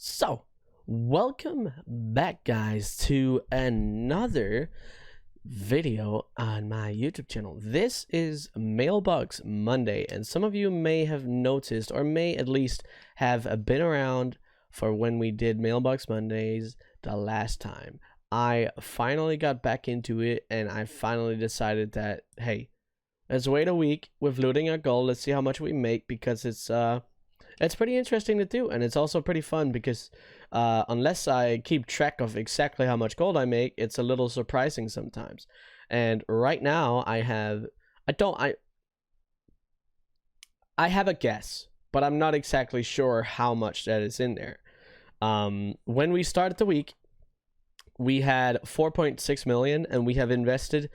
So, welcome back, guys, to another video on my YouTube channel. This is Mailbox Monday, and some of you may have noticed, or may at least have been around for when we did Mailbox Mondays the last time. I finally got back into it, and I finally decided that, hey, let's wait a week with looting our goal. Let's see how much we make, because it's pretty interesting to do, and it's also pretty fun because unless I keep track of exactly how much gold I make, it's a little surprising sometimes. And right now I have a guess, but I'm not exactly sure how much that is in there. When we started the week, we had 4.6 million, and we have invested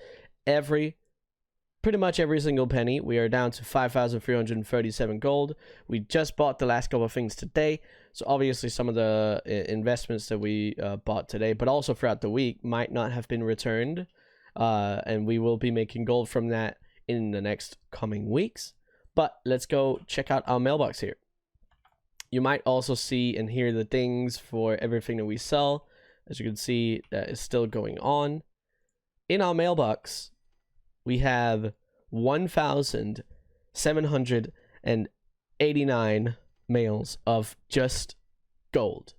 pretty much every single penny. We are down to 5,337 gold. We just bought the last couple of things today, so obviously some of the investments that we bought today, but also throughout the week, might not have been returned, and we will be making gold from that in the next coming weeks. But let's go check out our mailbox here. You might also see and hear the things for everything that we sell. As you can see, that is still going on. In our mailbox, we have 1,789 mails of just gold.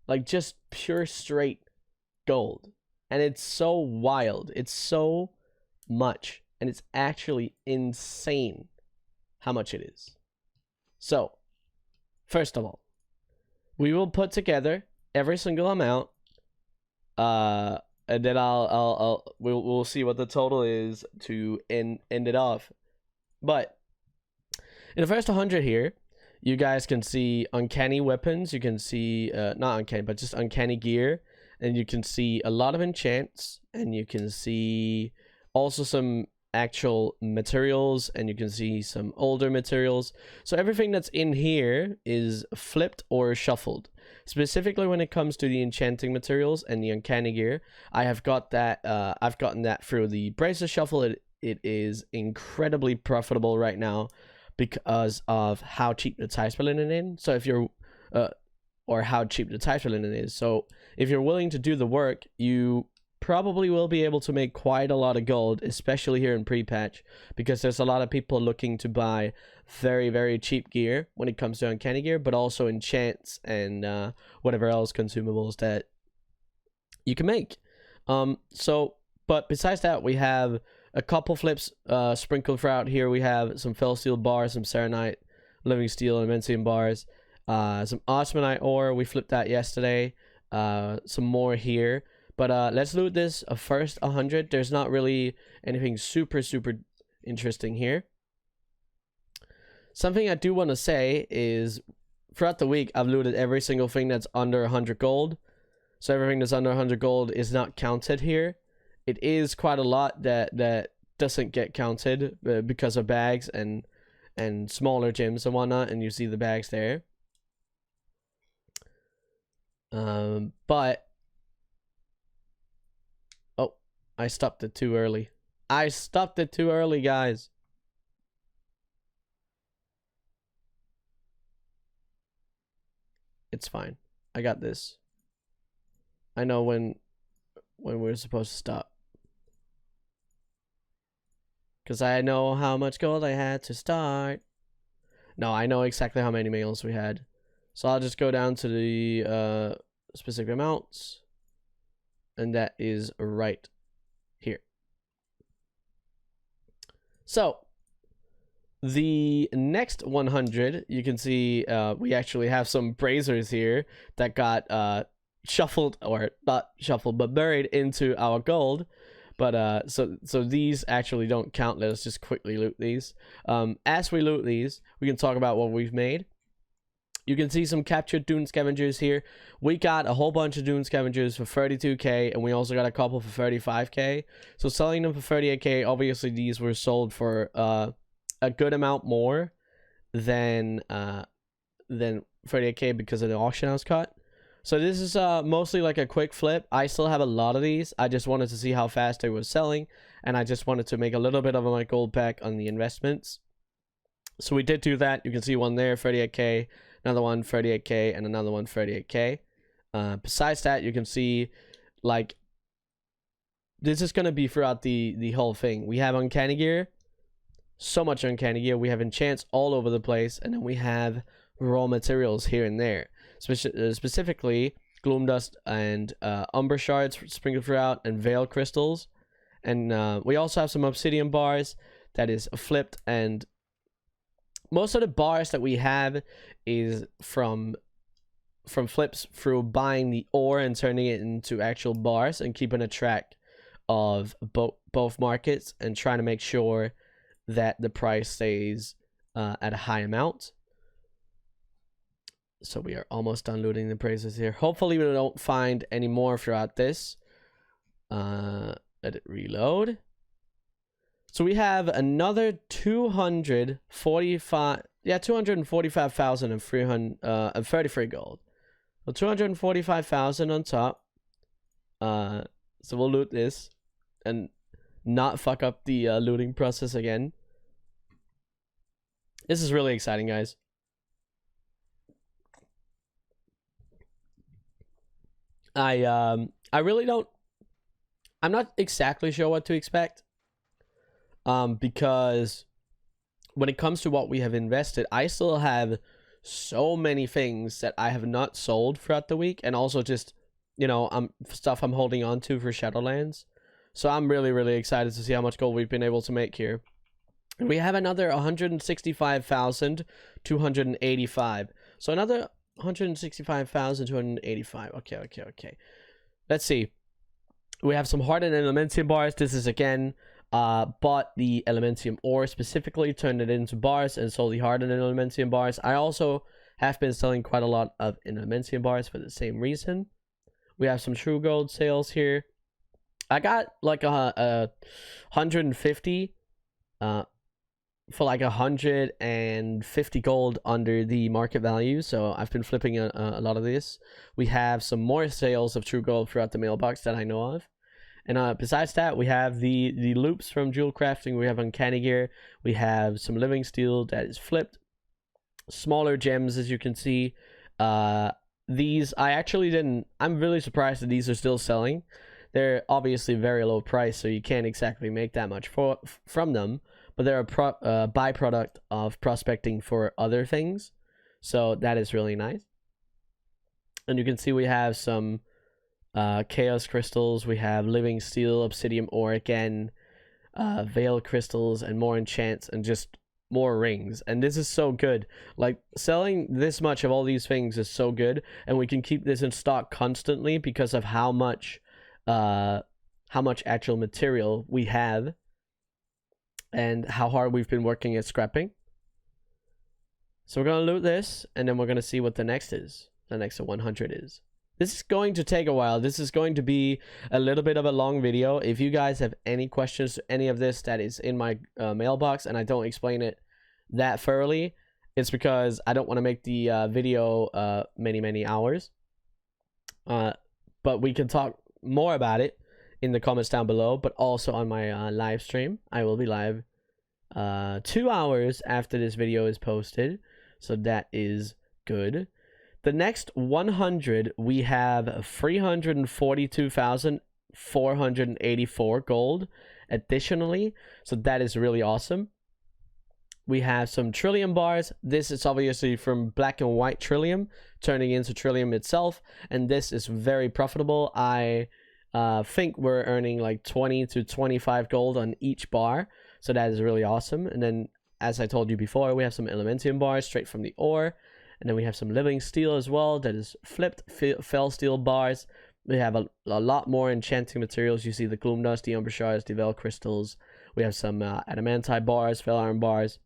Like, just pure straight gold. And it's so wild. It's so much. And it's actually insane how much it is. So, first of all, we will put together every single amount. And then we'll see what the total is to end it off. But in the first 100 here, you guys can see uncanny weapons. You can see not uncanny, but just uncanny gear, and you can see a lot of enchants, and you can see also some actual materials, and you can see some older materials. So everything that's in here is flipped or shuffled. Specifically when it comes to the enchanting materials and the uncanny gear, I have got that. I've gotten that through the bracer shuffle. It is incredibly profitable right now because of how cheap the Type linen is. So if you're or how cheap the Type linen is. So if you're willing to do the work, you probably will be able to make quite a lot of gold, especially here in Prepatch, because there's a lot of people looking to buy very, very cheap gear when it comes to uncanny gear, but also enchants and whatever else consumables that you can make. But besides that, we have a couple flips sprinkled throughout here. We have some fell steel bars, some serenite, living steel, and immensium bars, some osmanite ore. We flipped that yesterday. Some more here. But let's loot this first 100. There's not really anything super interesting here. Something I do want to say is throughout the week, I've looted every single thing that's under 100 gold. So everything that's under 100 gold is not counted here. It is quite a lot that doesn't get counted because of bags and smaller gyms and whatnot. And you see the bags there. But I stopped it too early. I stopped it too early, guys. It's fine. I got this. I know when we're supposed to stop. Because I know how much gold I had to start. No, I know exactly how many mails we had. So I'll just go down to the specific amounts. And that is right here. So the next 100, you can see we actually have some bracers here that got shuffled, or not shuffled, but buried into our gold. But so these actually don't count. Let us just quickly loot these. As we loot these, we can talk about what we've made. You can see some captured Dune Scavengers here. We got a whole bunch of Dune Scavengers for 32k, and we also got a couple for 35k. So selling them for 38k, obviously these were sold for a good amount more than 38k because of the auction house cut. So this is mostly like a quick flip. I still have a lot of these. I just wanted to see how fast they were selling, and I just wanted to make a little bit of my gold back on the investments. So we did do that. You can see one there, 38k. another one 38k, and another one 38k. Besides that, you can see like this is gonna be throughout the whole thing. We have uncanny gear, so much uncanny gear. We have enchants all over the place, and then we have raw materials here and there. Specifically, gloom dust and umber shards sprinkled throughout, and veil crystals, and we also have some obsidian bars that is flipped. And most of the bars that we have is from flips through buying the ore and turning it into actual bars and keeping a track of both markets and trying to make sure that the price stays at a high amount. So we are almost done looting the prices here. Hopefully we don't find any more throughout this. Let it reload. So we have another 245,333 gold. So 245,000 on top. So we'll loot this and not fuck up the looting process again. This is really exciting, guys. I really don't. I'm not exactly sure what to expect. Because when it comes to what we have invested, I still have so many things that I have not sold throughout the week, and also just, you know, stuff I'm holding on to for Shadowlands. So I'm really, really excited to see how much gold we've been able to make here. And we have another 165,285. So another 165,285. Okay. Let's see. We have some hardened elementium bars. This is again bought the elementium ore specifically, turned it into bars, and sold the hardened elementium bars. I also have been selling quite a lot of elementium bars for the same reason. We have some true gold sales here. I got like a 150 for like 150 gold under the market value. So I've been flipping a lot of this. We have some more sales of true gold throughout the mailbox that I know of. And besides that, we have the loops from jewel crafting. We have uncanny gear. We have some living steel that is flipped. Smaller gems, as you can see. These I actually didn't. I'm really surprised that these are still selling. They're obviously very low price, so you can't exactly make that much from them. But they're a byproduct of prospecting for other things. So that is really nice. And you can see we have some chaos crystals. We have living steel, obsidian ore again, veil crystals, and more enchants, and just more rings. And this is so good. Like, selling this much of all these things is so good, and we can keep this in stock constantly because of how much actual material we have and how hard we've been working at scrapping. So we're gonna loot this, and then we're gonna see what the next is. The next 100 is. This is going to take a while. This is going to be a little bit of a long video. If you guys have any questions to any of this that is in my mailbox and I don't explain it that thoroughly, it's because I don't want to make the video many hours. But we can talk more about it in the comments down below, but also on my live stream. I will be live 2 hours after this video is posted, so that is good. The next 100, we have 342,484 gold additionally, so that is really awesome. We have some trillium bars. This is obviously from black and white trillium turning into trillium itself, and this is very profitable. I think we're earning like 20 to 25 gold on each bar, so that is really awesome. And then, as I told you before, we have some elementium bars straight from the ore. And then we have some living steel as well that is flipped fell steel bars. We have a lot more enchanting materials. You see the gloom dust, the umber shards, the veil crystals. We have some adamantite bars, fel iron bars.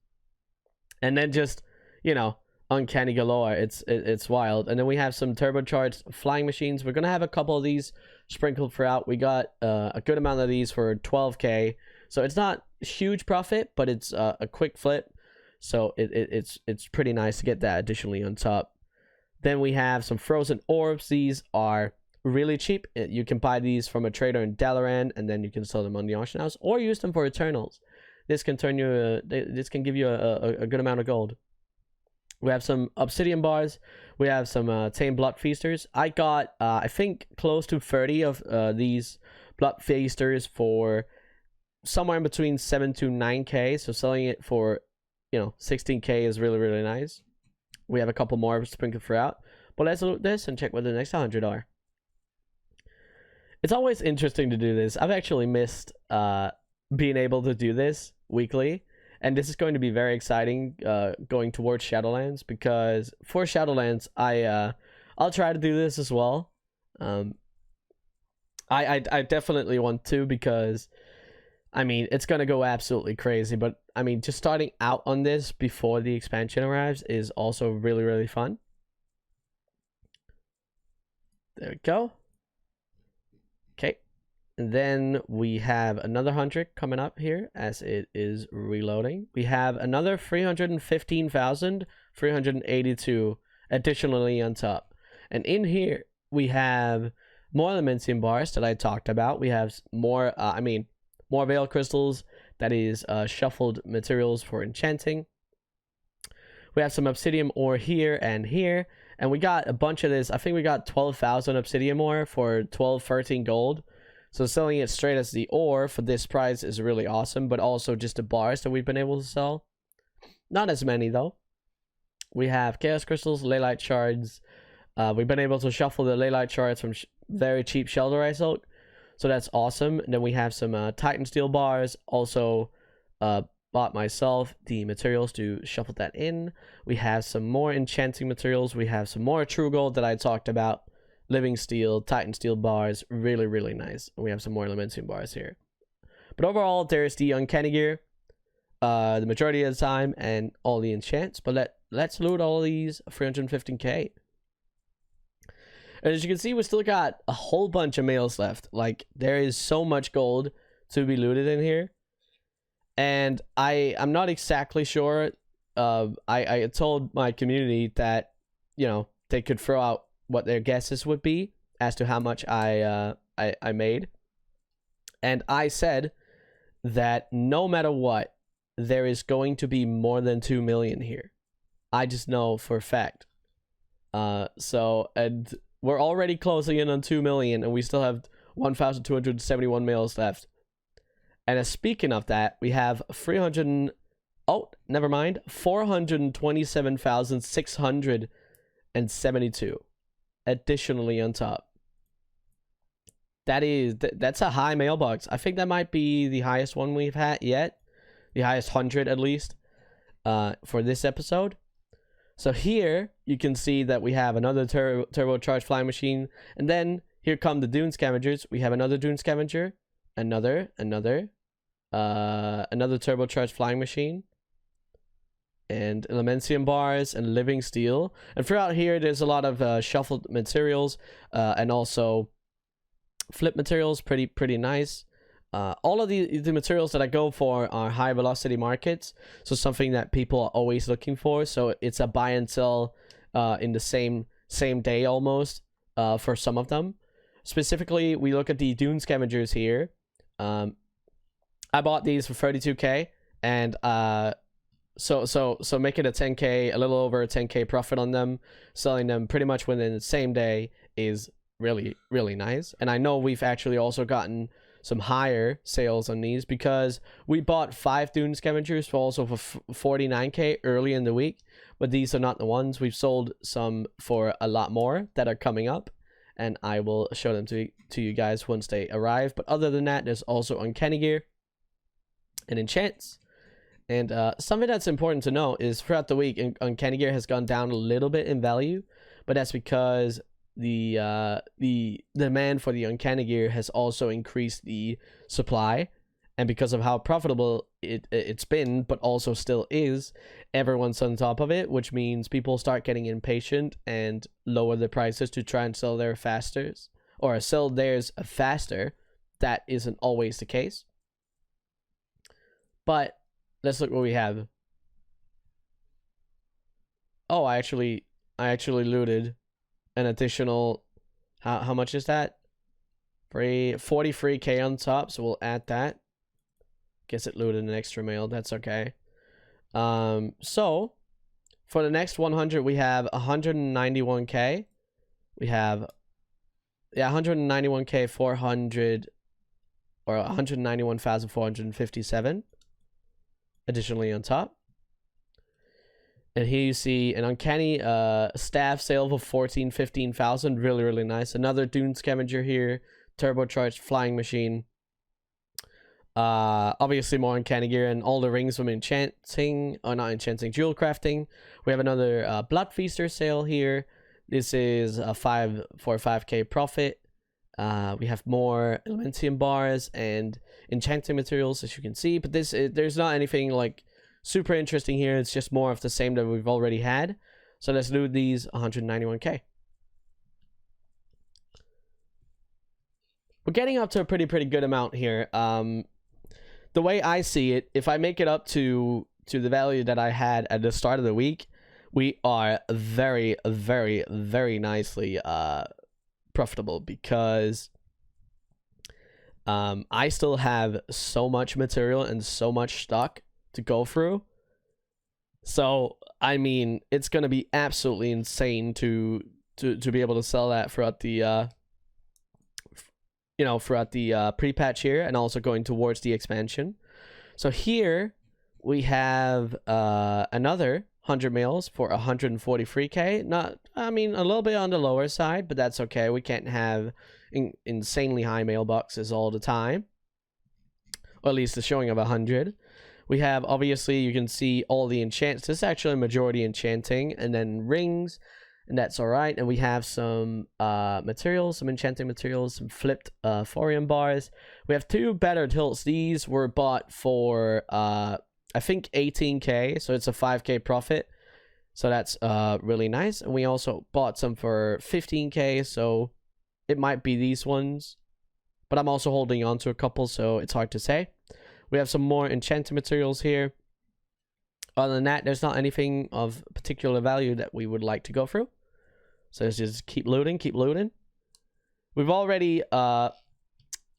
And then just, you know, uncanny galore. It's wild. And then we have some turbocharged flying machines. We're going to have a couple of these sprinkled throughout. We got a good amount of these for 12k. So it's not huge profit, but it's a quick flip. So it's pretty nice to get that additionally on top. Then we have some frozen orbs. These are really cheap. You can buy these from a trader in Dalaran, and then you can sell them on the auction house or use them for Eternals. This can turn you. This can give you a good amount of gold. We have some obsidian bars. We have some tame blood feasters. I got I think close to 30 of these blood feasters for somewhere in between 7 to 9k. So selling it for 16k is really, really nice. We have a couple more sprinkled throughout. But let's loot this and check what the next 100 are. It's always interesting to do this. I've actually missed being able to do this weekly. And this is going to be very exciting going towards Shadowlands, because for Shadowlands, I'll try to do this as well. I definitely want to, because I mean, it's going to go absolutely crazy. But I mean, just starting out on this before the expansion arrives is also really, really fun. There we go. Okay. And then we have another 100 coming up here as it is reloading. We have another 315,382 additionally on top. And in here, we have more Elementium bars that I talked about. We have more, more Veil Crystals, that is shuffled materials for enchanting. We have some Obsidian ore here and here. And we got a bunch of this. I think we got 12,000 Obsidian ore for 12, 13 gold. So selling it straight as the ore for this price is really awesome, but also just the bars that we've been able to sell. Not as many though. We have Chaos Crystals, Leylight Shards. We've been able to shuffle the Leylight Shards from very cheap Shelter Silk. So that's awesome. And then we have some Titan Steel bars. Also bought myself the materials to shuffle that in. We have some more enchanting materials. We have some more True Gold that I talked about. Living Steel, Titan Steel bars, really, really nice. We have some more Elementium bars here. But overall, there's the Uncanny Gear, the majority of the time, and all the enchants. But let's loot all these 315k. And as you can see, we still got a whole bunch of mails left. Like, there is so much gold to be looted in here. And I'm not exactly sure. I told my community that, they could throw out what their guesses would be as to how much I made. And I said that no matter what, there is going to be more than 2 million here. I just know for a fact. And we're already closing in on 2 million, and we still have 1,271 mails left. And speaking of that, we have 427,672 additionally on top. That's a high mailbox. I think that might be the highest one we've had yet, the highest 100 at least for this episode. So here you can see that we have another turbocharged flying machine, and then here come the Dune Scavengers. We have another Dune Scavenger, another turbocharged flying machine, and Elementium bars and Living Steel. And throughout here, there's a lot of shuffled materials and also flip materials. Pretty nice. All of the materials that I go for are high velocity markets, so something that people are always looking for. So it's a buy and sell in the same day almost for some of them. Specifically, we look at the Dune Scavengers here. I bought these for 32k, and so making a 10k, a little over a 10k profit on them, selling them pretty much within the same day is really, really nice. And I know we've actually also gotten some higher sales on these, because we bought 5 Dune Scavengers for 49k early in the week, but these are not the ones. We've sold some for a lot more that are coming up, and I will show them to you guys once they arrive. But other than that, there's also Uncanny Gear and enchants. And something that's important to know is throughout the week, Uncanny Gear has gone down a little bit in value, but that's because the demand for the Uncanny Gear has also increased the supply, and because of how profitable it's been, but also still is, everyone's on top of it, which means people start getting impatient and lower the prices to try and sell theirs faster. That isn't always the case, but let's look what we have. Oh, I actually looted an additional, how much is that? 43k on top, so we'll add that. Guess it looted an extra mail, that's okay. So For the next 100, we have 191k. We have 191k 400 or 191,457 additionally on top. And here you see an uncanny staff sale for 15,000. Really nice. Another Dune Scavenger here. Turbocharged flying machine. Obviously more uncanny gear and all the rings from enchanting, or not enchanting, jewel crafting. We have another Blood Feaster sale here. This is a 5k profit. We have more Elementium bars and enchanting materials, as you can see, but there's not anything like super interesting here. It's just more of the same that we've already had. So let's do these 191k. We're getting up to a pretty good amount here. The way I see it, if I make it up to the value that I had at the start of the week, we are very nicely profitable, because I still have so much material and so much stock to go through. So I mean, it's gonna be absolutely insane to be able to sell that throughout the throughout the pre-patch here, and also going towards the expansion. So here we have another 100 mils for 143k. Not, I mean, a little bit on the lower side, but that's okay. We can't have insanely high mailboxes all the time, or at least the showing of 100. We have, obviously, you can see all the enchants. This is actually a majority enchanting, and then rings, and that's all right. And we have some materials, some enchanting materials, some flipped thorium bars. We have 2 better tilts. These were bought for I think 18k, so it's a 5k profit. So that's really nice. And we also bought some for 15k, so it might be these ones, but I'm also holding on to a couple, so it's hard to say. We have some more enchanting materials here. Other than that, there's not anything of particular value that we would like to go through. So let's just keep looting, We've already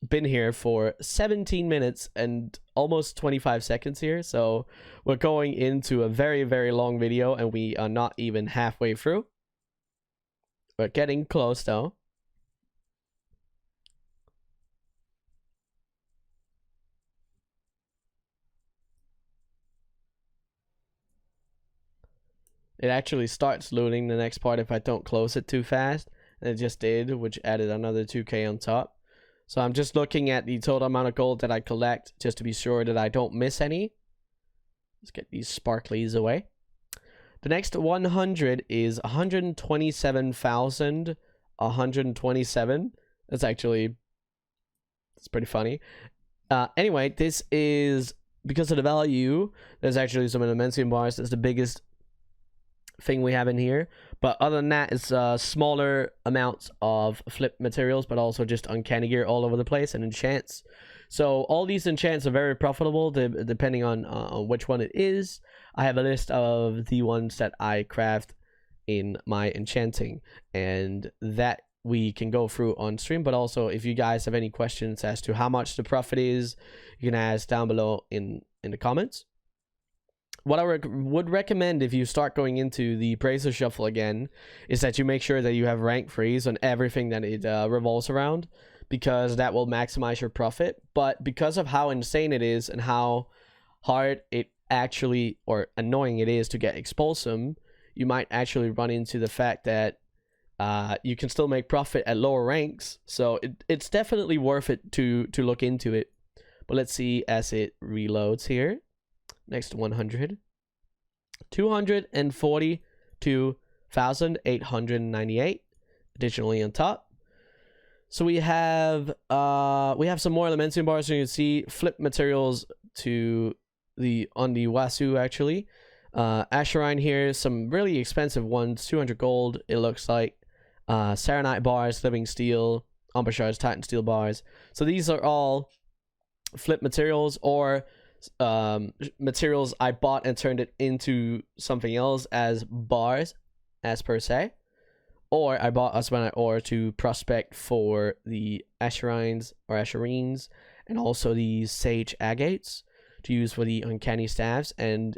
been here for 17 minutes and almost 25 seconds here, so we're going into a very long video, and we are not even halfway through. We're getting close though. It actually starts looting the next part if I don't close it too fast, and it just did, which added another 2k on top. So I'm just looking at the total amount of gold that I collect, just to be sure that I don't miss any. Let's get these sparklies away. The next 100 is 127,127. That's pretty funny. Anyway, this is because of the value. There's actually some Elementium bars. That's the biggest thing we have in here, but other than that, it's smaller amounts of flip materials, but also just uncanny gear all over the place, and enchants. So all these enchants are very profitable, depending on which one it is. I have a list of the ones that I craft in my enchanting, and that we can go through on stream. But also, if you guys have any questions as to how much the profit is, you can ask down below in the comments. What I would recommend if you start going into the Bracer Shuffle again is that you make sure that you have rank freeze on everything that it revolves around, because that will maximize your profit. But because of how insane it is and how hard it actually, or annoying it is to get Expulsum, you might actually run into the fact that you can still make profit at lower ranks. So it's definitely worth it to look into it. But let's see as it reloads here. Next 100, 242,898 additionally on top. So we have some more Elementium bars. So you can see flip materials on the Wasu actually. Asherine here, some really expensive ones, 200 gold it looks like. Serenite bars, Living Steel, Umber Shards, Titan Steel bars. So these are all flip materials, or materials I bought and turned it into something else as bars, as per se, or I bought Usmanite ore to prospect for the Asherines or Asherines, and also the Sage Agates to use for the uncanny staffs. And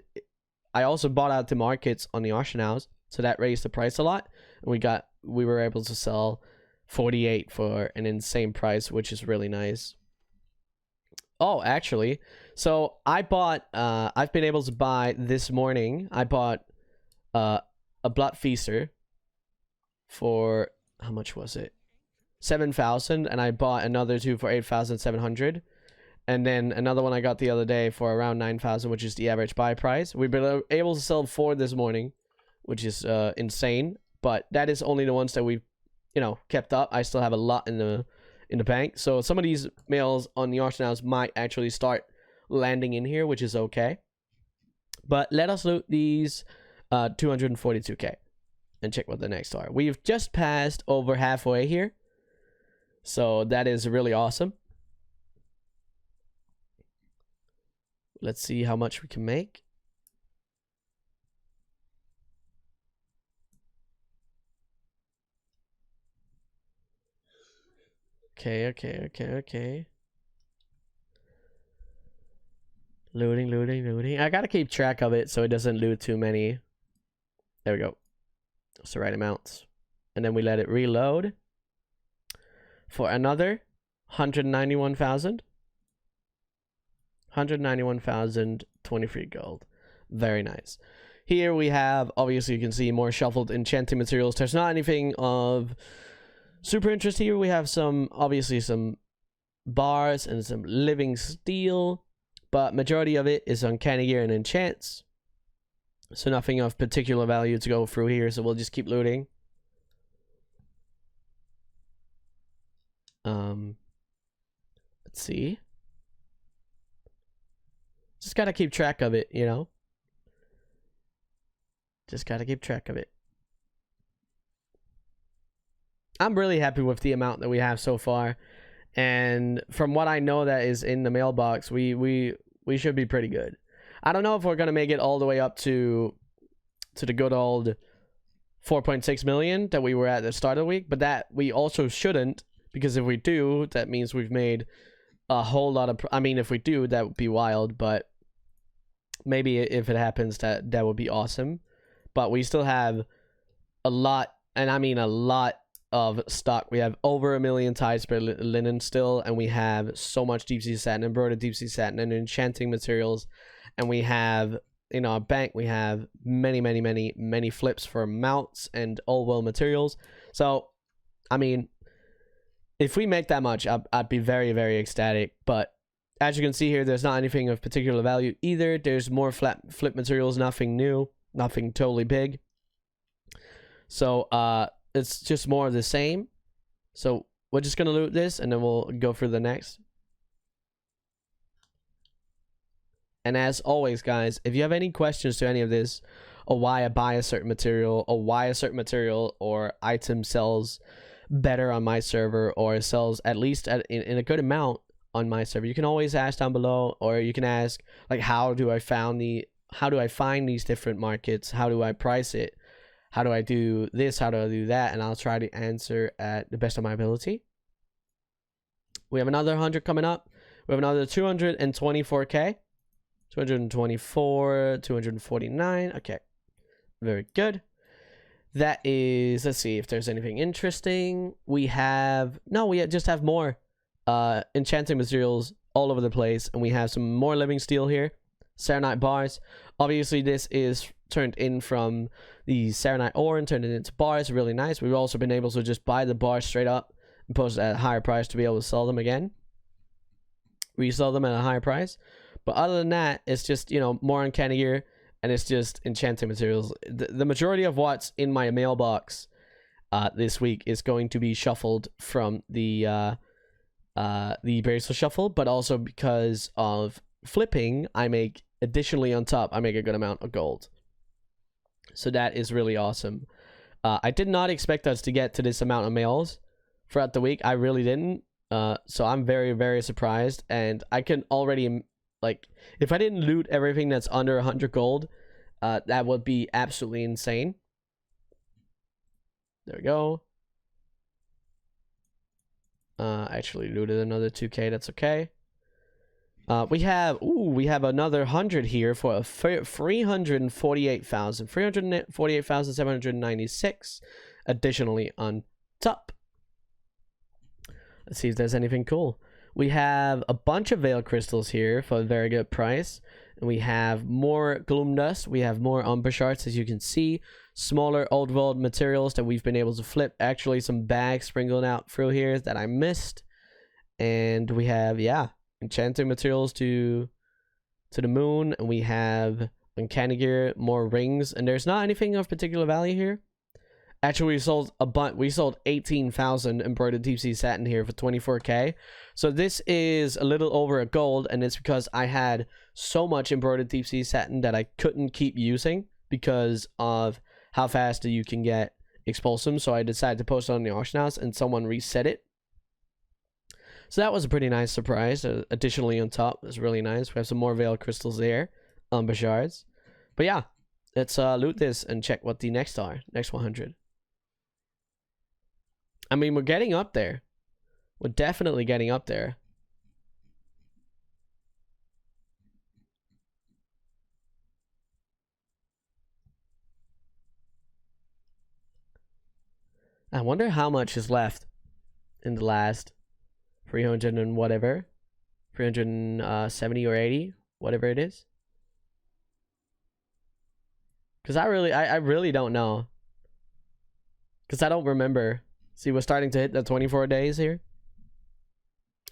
I also bought out the markets on the auction house, so that raised the price a lot. And we were able to sell 48 for an insane price, which is really nice. Oh, actually, so I bought, I've been able to buy this morning, I bought a Blood Feaster for, how much was it? 7,000, and I bought another two for 8,700. And then another one I got the other day for around 9,000, which is the average buy price. We've been able to sell 4 this morning, which is insane. But that is only the ones that we've, kept up. I still have a lot in the bank. So some of these mails on the auction house might actually start landing in here, which is okay. But let us loot these 242k and check what the next are. We've just passed over halfway here, so that is really awesome. Let's see how much we can make. Okay. Looting. I gotta keep track of it so it doesn't loot too many. There we go. That's the right amount. And then we let it reload for another 191,000. 191,023 gold. Very nice. Here we have, obviously you can see more shuffled enchanting materials. There's not anything of super interest here. We have obviously some bars and some living steel, but majority of it is uncanny gear and enchants. So nothing of particular value to go through here, so we'll just keep looting. Let's see. Just gotta keep track of it, Just gotta keep track of it. I'm really happy with the amount that we have so far. And from what I know that is in the mailbox, we should be pretty good. I don't know if we're gonna make it all the way up to the good old 4.6 million that we were at the start of the week, but that we also shouldn't, because if we do, that means we've made a whole lot of if we do, that would be wild, but maybe if it happens, that would be awesome. But we still have a lot, and I mean a lot of stock. We have over 1 million ties per linen still, and we have so much deep sea satin, embroidered deep sea satin, and enchanting materials. And we have in our bank, we have many flips for mounts and all well materials. So I mean, if we make that much, I'd be very, very ecstatic. But as you can see here, there's not anything of particular value either. There's more flip materials, nothing new, nothing totally big. So it's just more of the same. So we're just gonna loot this and then we'll go for the next. And as always, guys, if you have any questions to any of this, or why I buy a certain material, or why a certain material or item sells better on my server, or sells at least in a good amount on my server, you can always ask down below, or you can ask like, how do I find these different markets? How do I price it? How do I do this? How do I do that? And I'll try to answer at the best of my ability. We have another 100 coming up. We have another 224k. 224, 249. Okay, very good. That is, let's see if there's anything interesting. We just have more enchanting materials all over the place, and we have some more living steel here. Serenite bars. Obviously, this is turned in from the Serenite ore and turned it into bars. Really nice. We've also been able to just buy the bars straight up and post at a higher price to be able to sell them again. Resell them at a higher price. But other than that, it's just, more uncanny gear, and it's just enchanting materials. The majority of what's in my mailbox this week is going to be shuffled from the Bracelet Shuffle, but also because of flipping, I make additionally on top, I make a good amount of gold. So that is really awesome. I did not expect us to get to this amount of mails throughout the week. I really didn't. So I'm very, very surprised, and I can already, like, if I didn't loot everything that's under 100 gold, that would be absolutely insane. There we go. Actually looted another 2k, that's okay. We have another 100 here for a 348,796 additionally on top. Let's see if there's anything cool. We have a bunch of Veil Crystals here for a very good price. And we have more Gloom Dust. We have more Umber Shards, as you can see. Smaller Old World materials that we've been able to flip. Actually, some bags sprinkled out through here that I missed. And we have, yeah, enchanting materials to the moon. And we have uncanny gear, more rings. And there's not anything of particular value here. Actually, we sold 18,000 embroidered deep sea satin here for 24k. So this is a little over a gold, and it's because I had so much embroidered deep sea satin that I couldn't keep using because of how fast you can get expulsum. So I decided to post it on the auction house, and someone reset it. So that was a pretty nice surprise. Additionally, on top, it was really nice. We have some more Veil Crystals there, Umber Shards. But yeah, let's loot this and check what the next 100. I mean, we're getting up there. We're definitely getting up there. I wonder how much is left in the last 300 and whatever. 370 or 80, whatever it is. Because I really don't know. Because I don't remember. See, we're starting to hit the 24 days here.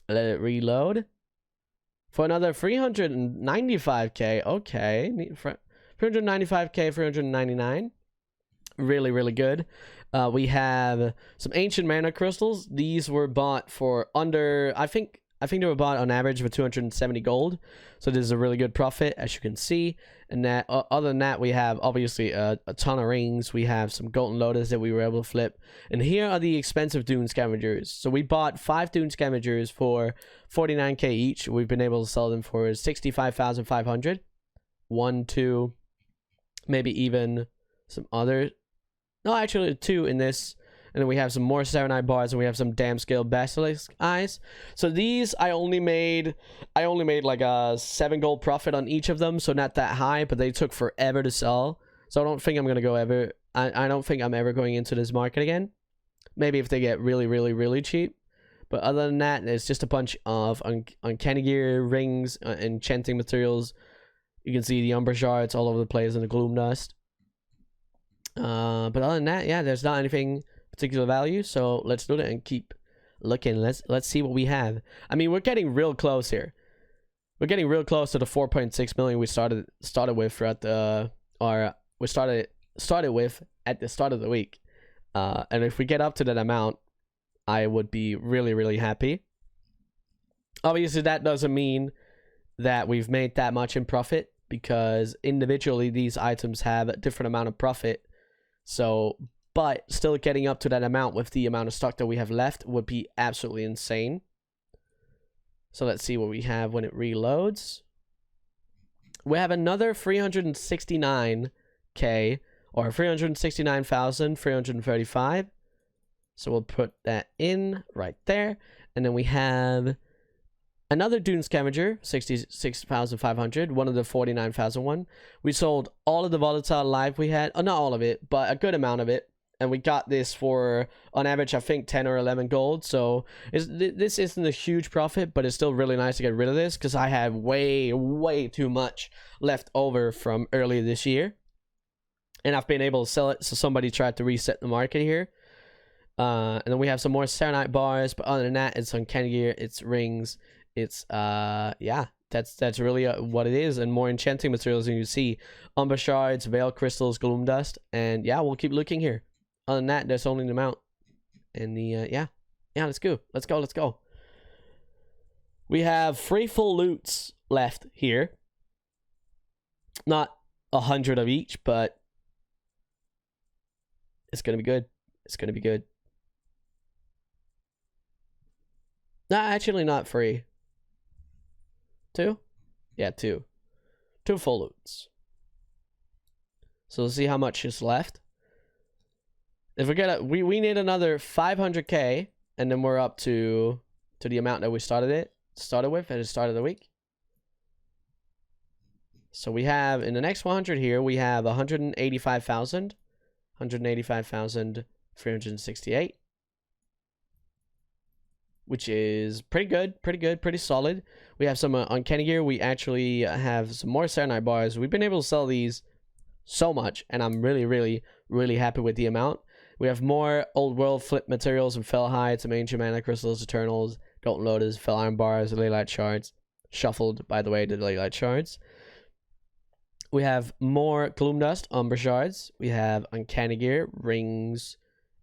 Let it reload. For another 395k. Okay. 395k, 399. Really, really good. We have some ancient mana crystals. These were bought for under, I think they were bought on average for 270 gold. So this is a really good profit, as you can see. And that, other than that, we have obviously a ton of rings. We have some golden lotus that we were able to flip. And here are the expensive dune scavengers. So we bought 5 dune scavengers for 49k each. We've been able to sell them for 65,500. 1, 2, maybe even some other. No, actually 2 in this. And then we have some more Serenite bars, and we have some damn scale basilisk eyes. So these I only made like a 7 gold profit on each of them, so not that high, but they took forever to sell. So I don't think I'm gonna go ever. I don't think I'm ever going into this market again. Maybe if they get really, really, really cheap. But other than that, it's just a bunch of uncanny gear, rings, enchanting materials. You can see the Umber Shards all over the place and the Gloom Dust. But other than that, yeah, there's not anything particular value, so let's do it and keep looking. Let's see what we have. I mean, we're getting real close here. We're getting real close to the 4.6 million we started with throughout the we started with at the start of the week. And if we get up to that amount, I would be really, really happy. Obviously, that doesn't mean that we've made that much in profit, because individually these items have a different amount of profit. So, but still getting up to that amount with the amount of stock that we have left would be absolutely insane. So let's see what we have when it reloads. We have another 369k, or 369,335. So we'll put that in right there. And then we have another Dune Scavenger, 66,500, one of the 49,001. We sold all of the volatile life we had. Oh, not all of it, but a good amount of it. And we got this for, on average, I think 10 or 11 gold. So this isn't a huge profit, but it's still really nice to get rid of this, because I have way, way too much left over from earlier this year. And I've been able to sell it, so somebody tried to reset the market here. And then we have some more Serenite bars, but other than that, it's uncanny gear, it's rings, it's yeah, that's really what it is. And more enchanting materials, and you see Umber Shards, Veil Crystals, Gloom Dust, and yeah, we'll keep looking here. Other than that, there's only an amount. And the yeah, let's go. We have 3 full loots left here. Not 100 of each, but it's gonna be good. No, actually not 3. 2? Yeah, 2. 2 full loots. So let's see how much is left. If we get we need another 500k, and then we're up to the amount that we started with at the start of the week. So we have in the next 100 here, we have 185,368, which is pretty good, pretty solid. We have some uncanny gear. We actually have some more Serenite bars. We've been able to sell these so much, and I'm really happy with the amount. We have more old world flip materials and fell hides, some ancient mana crystals, eternals, golden lotus, fell iron bars, leylight shards. Shuffled, by the way, the leylight shards. We have more gloom dust, umber shards. We have uncanny gear, rings,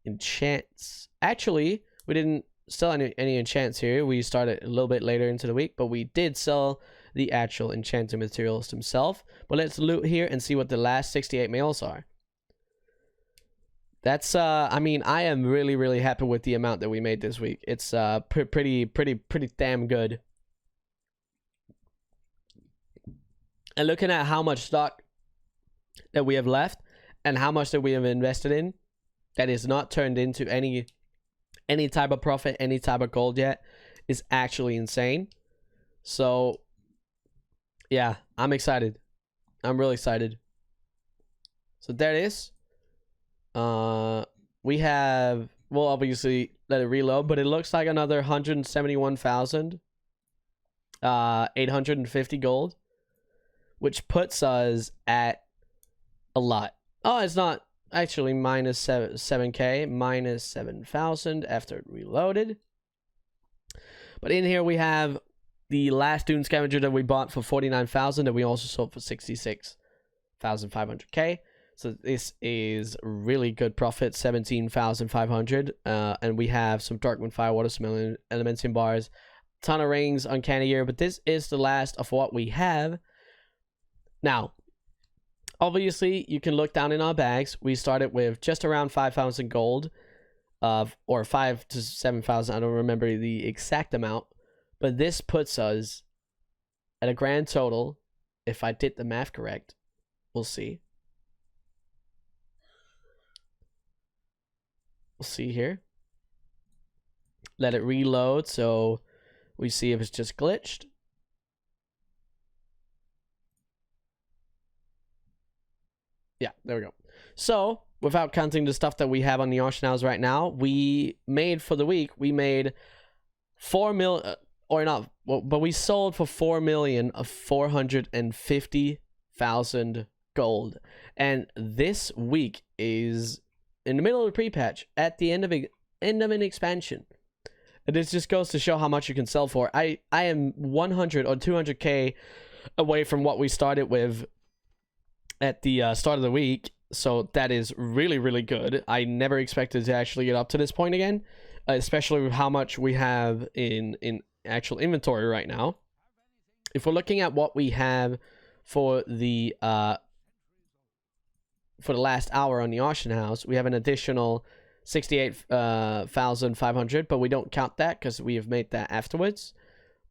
enchants. Actually, we didn't sell any enchants here. We started a little bit later into the week, but we did sell the actual enchanted materials themselves. But let's loot here and see what the last 68 mails are. That's I mean, I am really happy with the amount that we made this week. It's pretty damn good. And looking at how much stock that we have left and how much that we have invested in that is not turned into any type of profit, any type of gold yet, is actually insane. So yeah, I'm excited. I'm really excited. So there it is. We have, we'll obviously let it reload, but it looks like another 171,850 gold, which puts us at a lot. Oh, it's not actually minus 7k, minus 7,000 after it reloaded. But in here we have the last Dune Scavenger that we bought for 49,000 that we also sold for 66,500k. So this is really good profit, 17,500. And we have some Darkwind Firewater, some elements in bars, ton of rings, uncanny gear. But this is the last of what we have. Now, obviously, you can look down in our bags. We started with just around 5,000 gold, or 5 to 7,000. I don't remember the exact amount, but this puts us at a grand total. If I did the math correct, we'll see. We'll see here. Let it reload so we see if it's just glitched. Yeah, there we go. So, without counting the stuff that we have on the auction house right now, we made for the week, we made 4 million, or not, well, but we sold for 4,450,000 gold. And this week is in the middle of the pre-patch, at the end of an expansion. And this just goes to show how much you can sell for. I am 100 or 200k away from what we started with at the start of the week, so that is really good. I never expected to actually get up to this point again, especially with how much we have in actual inventory right now. If we're looking at what we have for the last hour on the auction house, we have an additional 68,500, but we don't count that because we have made that afterwards.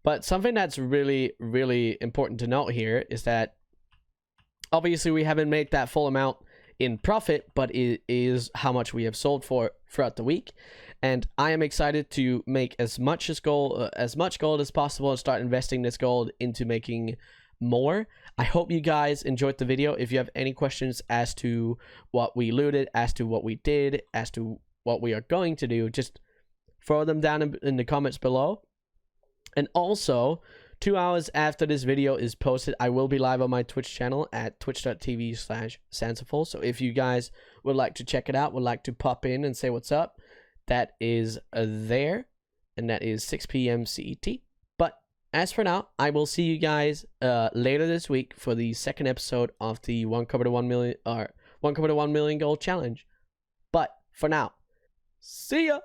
But something that's really important to note here is that obviously we haven't made that full amount in profit, but it is how much we have sold for throughout the week. And I am excited to make as much gold as possible and start investing this gold into making more. I hope you guys enjoyed the video. If you have any questions as to what we looted, as to what we did, as to what we are going to do, just throw them down in the comments below. And also, 2 hours after this video is posted, I will be live on my Twitch channel at twitch.tv/Sansaful. So if you guys would like to check it out, would like to pop in and say what's up, that is there, and that is 6 p.m. CET. But as for now, I will see you guys later this week for the second episode of the 1 cover to 1 million or 1 cover to 1 million gold challenge. But for now, see ya.